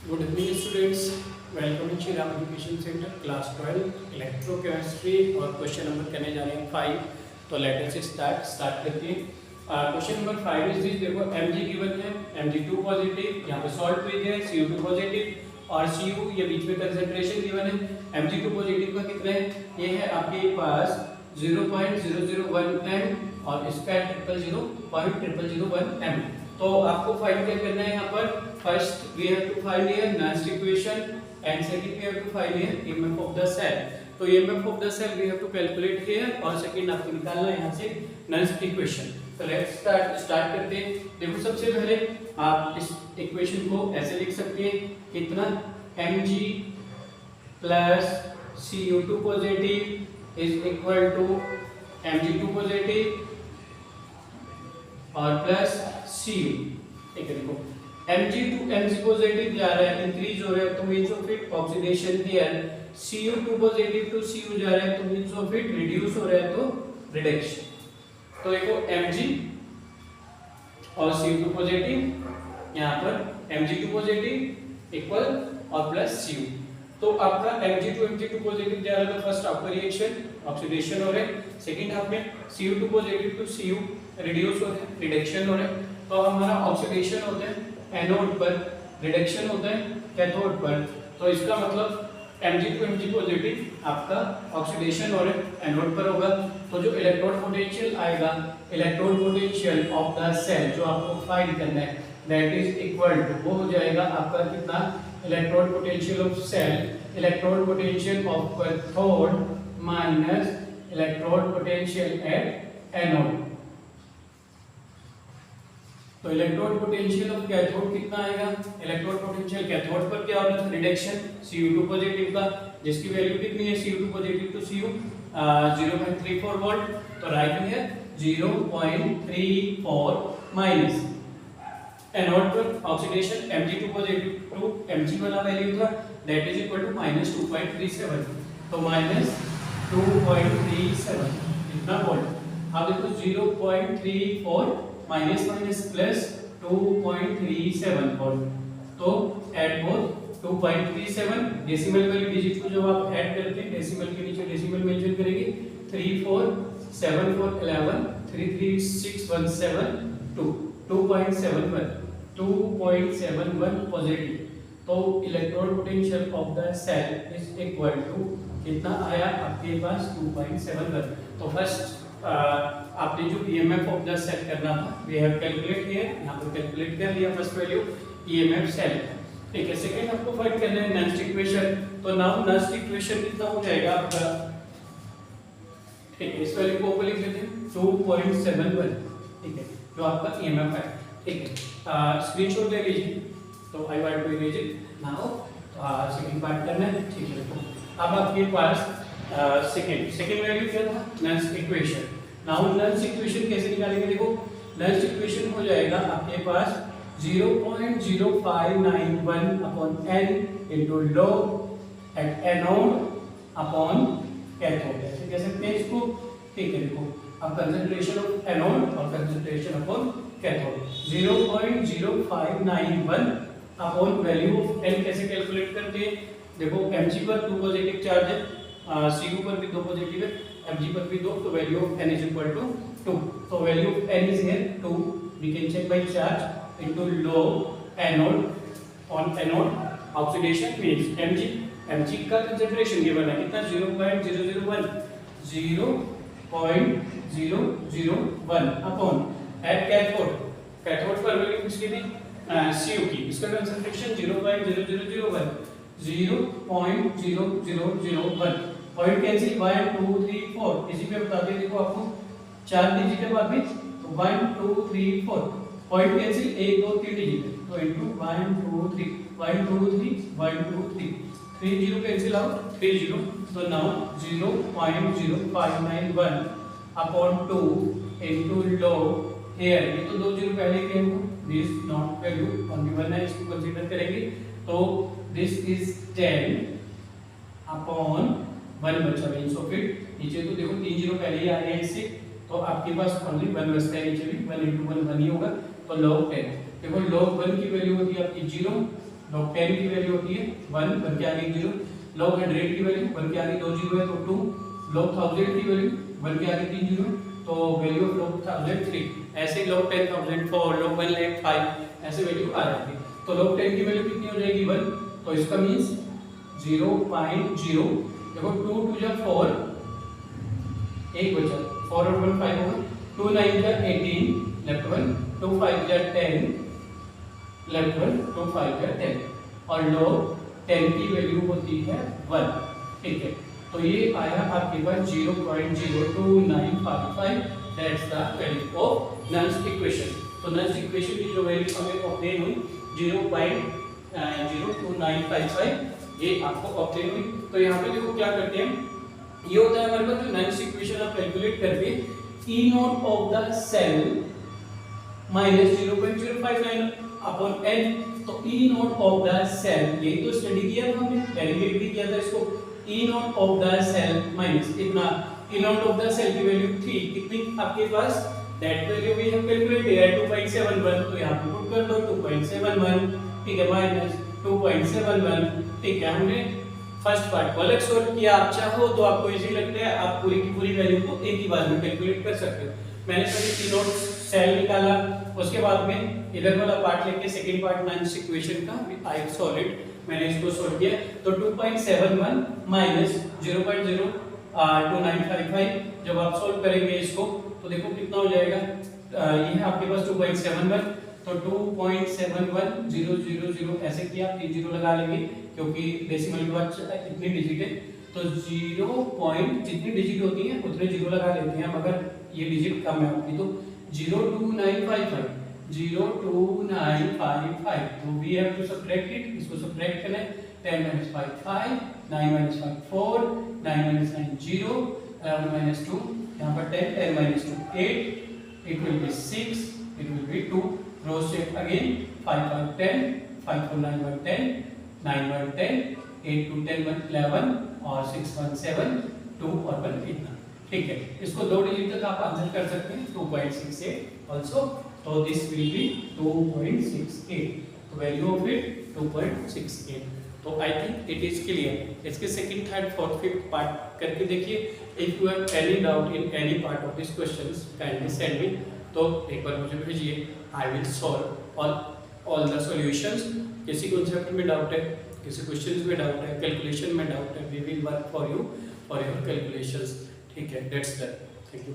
Good evening students, welcome to Shriram Education Center class 12 electrochemistry और question number करने जा रहे हैं 5। तो लेट अस स्टार्ट करते हैं। Question number 5 is this. देखो Mg गिवन है, Mg2 पॉजिटिव, यहाँ पे सॉल्ट भेज है, Cu2 पॉजिटिव और Cu ये बीच में कंसंट्रेशन गिवन है। Mg2 पॉजिटिव का कितना है, ये है आपके पास 0.001 m और इसका 0.0001 m। तो आपको फाइंड क्या करना है यहाँ पर, first we have to find here Nernst equation and second we have to find here EMF of the cell. तो EMF of the cell we have to calculate here और सेकंड आपको निकालना है यहाँ से नस्ट इक्वेशन। तो let's start करते हैं। देखो सबसे पहले आप इस इक्वेशन को ऐसे लिख सकते हैं, कितना Mg plus Cu2 positive is equal to Mg2 positive और प्लस Cu। ठीक है, देखो Mg टू Mg पॉजिटिव जा रहा है, इंक्रीज हो रहा है, तो means of it oxidation here. Cu2 positive to Cu जा रहा है, तो मींस ऑफ इट रिड्यूस हो रहा है, तो रिडक्शन। तो देखो Mg और Cu2 पॉजिटिव, यहाँ पर Mg2 पॉजिटिव इक्वल और प्लस Cu। तो आपका Mg2 पॉजिटिव जा रहा है, तो फर्स्ट आपका रिएक्शन ऑक्सीडेशन हो रहा है, सेकंड हाफ में Cu2 positive to Cu reduce हो रहा है, रिडक्शन हो रहा है। तो हमारा ऑक्सीडेशन होता है एनोड पर, रिडक्शन होता है कैथोड पर। तो इसका मतलब Mg2 पॉजिटिव आपका ऑक्सीडेशन हो रहा है एनोड पर होगा। तो जो इलेक्ट्रोड पोटेंशियल आएगा, electrode potential of the cell जो आपको फाइंड करना है, दैट इज इक्वल टू, वो हो जाएगा आपका कितना, electrode potential of cell, electrode potential of cathode minus electrode potential at anode. तो इलेक्ट्रोड पोटेंशियल ऑफ कैथोड कितना आएगा, इलेक्ट्रोड पोटेंशियल कैथोड पर क्या हो रहा है, रिडक्शन Cu2 पॉजिटिव का, जिसकी वैल्यू कितनी है, Cu2 positive to Cu 0.34 volt. तो राइट में है 0.34 माइनस एनोड पर oxidation Mg2 positive to Mg वाला वैल्यू था, दैट इज इक्वल टू -2.37। तो -2.37 इतना वोल्ट। अब देखो 0.34 माइनस माइनस प्लस 2.37 वोल्ट। तो ऐड बोथ 2.37 डेसिमल वाली डिजिट को जब आप ऐड करते हैं, डेसिमल के नीचे डेसिमल मेंशन करेंगे, 3 4 7 4 11 3 3 6 1 7 2 2.71 पॉजिटिव। तो electrode potential of the cell is equal to कितना आया आपके पास, 2.71। तो फर्स्ट आपने जो ईएमएफ ऑफ द सेल करना था, वी हैव कैलकुलेट हियर, यहां पर कैलकुलेट कर लिया फर्स्ट वैल्यू ईएमएफ सेल। ठीक है, सेकंड आपको फाइंड करना है नस्ट इक्वेशन। तो नाउ नस्ट इक्वेशन कितना हो जाएगा आपका, ठीक है, इस वैल्यू को ऊपर लिख लेते हैं 2.71। ठीक है, जो आपका ईएमएफ है। ठीक है, स्क्रीनशॉट ले लीजिए। तो I want to erase it now. Second part करना है। ठीक है, देखो अब आपके पास सेकंड वैल्यू क्या था, Nernst equation. Now Nernst equation कैसे निकालेंगे, देखो नस्ट इक्वेशन हो जाएगा आपके पास 0.0591 upon n into log at anode upon cathode, ऐसे कह सकते हैं इसको। ठीक है, देखो अब कंसंट्रेशन ऑफ एनोड और concentration upon cathode 0.0591 upon value of n कैसे कैलकुलेट करते हैं, देखो Mg पर 2 पॉजिटिव चार्ज है, Cu पर भी 2 पॉजिटिव है, Mg पर भी 2, तो value of n is equal to 2। तो value of n is here 2, we can check by charge into log anode on anode oxidation means Mg का कंसंट्रेशन गिवन है कितना, 0.001 अपॉन एट कैथोड पर value किसकी थी, Cu की, इसका concentration 0.0001 point cancel 1 2 3 4 इसी पे बताते हैं। देखो आपको 4 डिजिट है बाद में, तो 1 2 3 4 पॉइंट कैंसिल 1 2 3 डिजिट, तो इनटू 1 2 3 1 2 3 1 2 3 3 0 कैंसिल आउट 3 0। तो now 0.0591 upon 2 into log here, ये तो 2 जीरो पहले के हैं, this not value only one है, इसको कंसीडर करेंगे। तो दिस इज 10 अपॉन 1 बचा मींस ऑफ इट, नीचे तो देखो 3 जीरो पहले ही आ गए हैं इससे, तो आपके पास ओनली 1 बचता है, नीचे भी 1 into 1 1 ही होगा। तो log 10, देखो log 1 की वैल्यू होती है आपकी 0 log 10 की वैल्यू होती है 1, 1 के आगे 0, log 100 की वैल्यू 1 के आगे 2 जीरो है तो 2, log 1000 की वैल्यू 1 के आगे 3 जीरो तो वैल्यू ऑफ log 1000 3, ऐसे log 10000 4, log 1 lakh 5 ऐसे वैल्यू आ जाती है। तो log 10 की वैल्यू कितनी हो जाएगी 1, तो इसका मींस 0.0, देखो 2 2 जा 4, एक बचा 4 और 1 5 होगा, 2 9 जा 18 लेफ्ट 1, 2 5 जा 10 लेफ्ट 1, 2 5 जा 10 और log 10 की वैल्यू होती है 1, ठीक है। तो ये आया आपके पास 0.02955, that's the value of nulls equation. तो नल्स इक्वेशन की जो वैल्यू हमें ऑब्टेन हुई 0.02955, ये आपको ऑब्टेन हुई। तो यहाँ पे देखो क्या करते हैं, ये होता है हमारे पास जो नल्स इक्वेशन आप कैलकुलेट करके E naught of the cell minus 0.059 upon n, तो E naught of the cell, यही तो स्टडी किया था हमने, डेरिवेट भी किया था इसको, E naught of the cell minus इतना, E naught of the cell की वैल्यू थी कितनी आपके पास, that value we have calculated है 2.71, तो यहां पे पुट कर दो 2.71, ठीक है, माइनस 2.71, ठीक है। हमने फर्स्ट पार्ट को अलग सॉल्व किया, आप चाहो तो आपको इजी लगता है आप पूरी की पूरी वैल्यू को एक ही बार में कैलकुलेट कर सकते हो। मैंने पहले E नॉट सेल निकाला, उसके बाद में इधर वाला पार्ट लेके सेकंड पार्ट नल्स इक्वेशन का आई सॉल्व, मैंने इसको सॉल्व किया तो 2.71 माइनस 0.02955, जब आप सॉल्व करेंगे इसको तो देखो कितना हो जाएगा, ये है आपके पास 2.71, तो 2.71000 ऐसे किया, 3 जीरो लगा लेंगे क्योंकि डेसिमल के बाद इतनी डिजिट है, तो 0 पॉइंट जितनी डिजिट होती है उतने जीरो लगा लेते हैं, मगर ये डिजिट कम है आपकी, तो 02955, 02955, तो we have to subtract it, इसको सबट्रैक्ट करना है, 10 minus 5 5, 9 minus 5 4, 9 minus 9 0, 11 minus 2, यहाँ पर 10, 10 minus 2 8, it will be 6, it will be 2, rows check again, 5 5 10, 5 4 9 1 10, 9 1 10, 8 2 10 1 11 और 6 1 7 2 और 1 इतना, ठीक है। इसको दो डिजिट तक आप आंसर कर सकते हैं 2.68 आल्सो, तो दिस विल बी 2.68, तो वैल्यू ऑफ इट 2.68। तो I think it is clear. इसके second third fourth fifth part करके देखिए, if you have any doubt in any part of this questions kindly send me, तो एक बार मुझे भेजिए, I will solve all the solutions. किसी कॉन्सेप्ट में डाउट है, किसी क्वेश्चंस में डाउट है, कैलकुलेशन में डाउट है, we will work for you for your calculations, ठीक है, दैट्स दैट, थैंक यू।